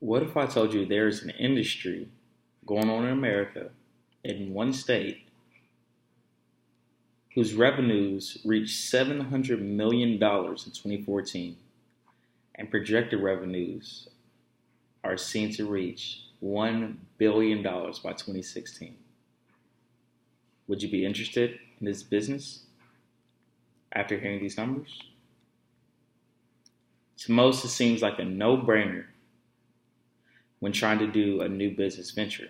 What if I told you there's an industry going on in America in one state whose revenues reached $700 million in 2014 and projected revenues are seen to reach $1 billion by 2016? Would you be interested in this business after hearing these numbers? To most, it seems like a no-brainer when trying to do a new business venture.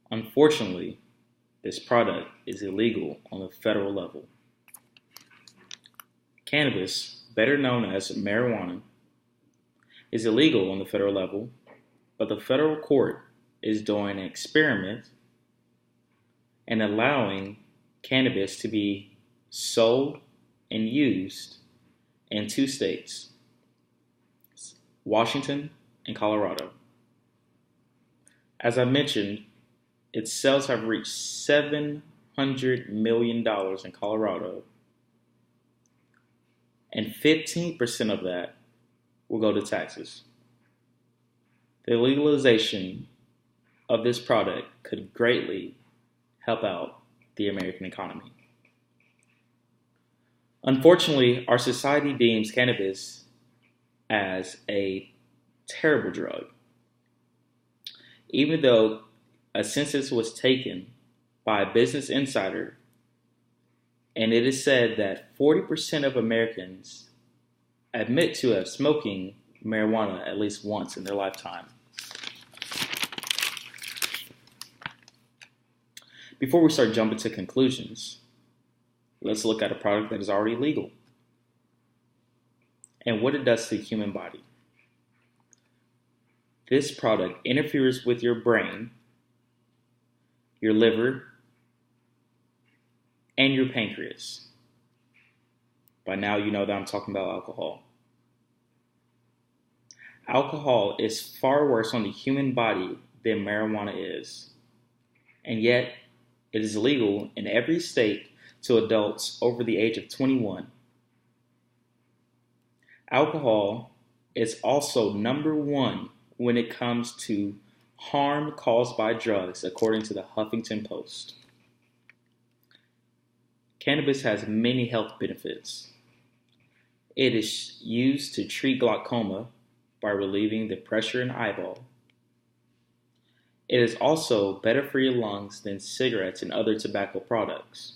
Unfortunately, this product is illegal on the federal level. Cannabis, better known as marijuana, is illegal on the federal level, but the federal court is doing an experiment and allowing cannabis to be sold and used in two states, Washington and Colorado. As I mentioned, its sales have reached $700 million in Colorado, and 15% of that will go to taxes. The legalization of this product could greatly help out the American economy. Unfortunately, our society deems cannabis as a terrible drug. Even though a census was taken by a Business Insider, and it is said that 40% of Americans admit to have smoking marijuana at least once in their lifetime. Before we start jumping to conclusions, let's look at a product that is already legal and what it does to the human body. This product interferes with your brain, your liver, and your pancreas. By now, you know that I'm talking about alcohol. Alcohol is far worse on the human body than marijuana is, and yet it is legal in every state to adults over the age of 21. Alcohol is also number one when it comes to harm caused by drugs, according to the Huffington Post. Cannabis has many health benefits. It is used to treat glaucoma by relieving the pressure in the eyeball. It is also better for your lungs than cigarettes and other tobacco products.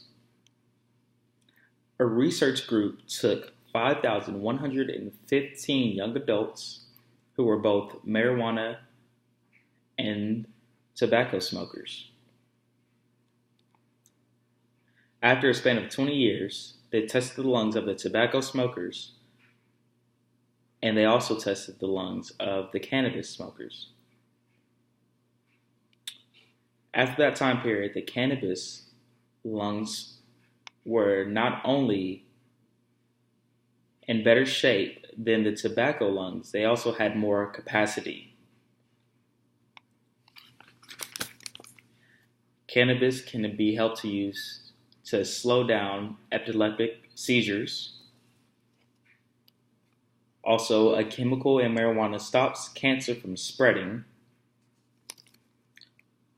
A research group took 5,115 young adults who were both marijuana and tobacco smokers. After a span of 20 years, they tested the lungs of the tobacco smokers, and they also tested the lungs of the cannabis smokers. After that time period, the cannabis lungs were not only in better shape than the tobacco lungs, they also had more capacity. Cannabis can be helped to use to slow down epileptic seizures. Also, a chemical in marijuana stops cancer from spreading.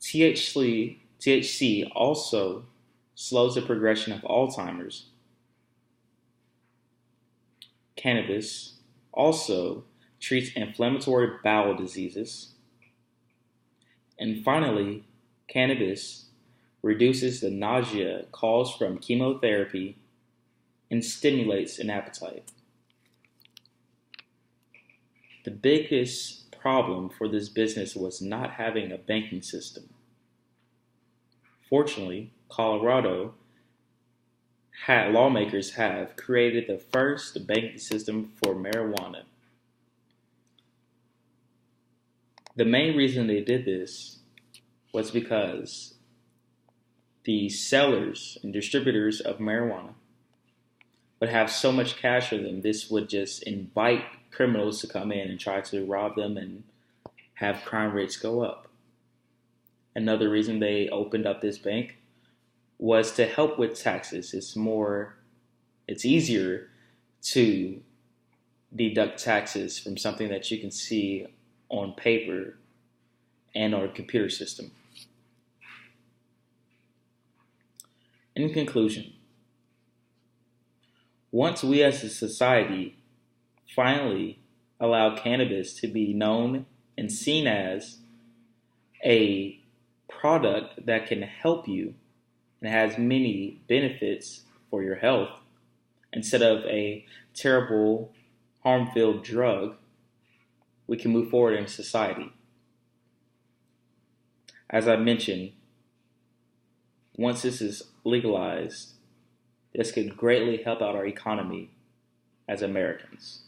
THC also slows the progression of Alzheimer's. Cannabis also treats inflammatory bowel diseases. And finally, cannabis reduces the nausea caused from chemotherapy and stimulates an appetite. The biggest problem for this business was not having a banking system. Fortunately, Colorado lawmakers have created the first banking system for marijuana. The main reason they did this was because the sellers and distributors of marijuana would have so much cash for them, this would just invite criminals to come in and try to rob them and have crime rates go up. Another reason they opened up this bank was to help with taxes. It's easier to deduct taxes from something that you can see on paper and or computer system. In conclusion, once we as a society finally allow cannabis to be known and seen as a product that can help you and has many benefits for your health instead of a terrible, harm-filled drug, we can move forward in society. As I mentioned, once this is legalized, this could greatly help out our economy as Americans.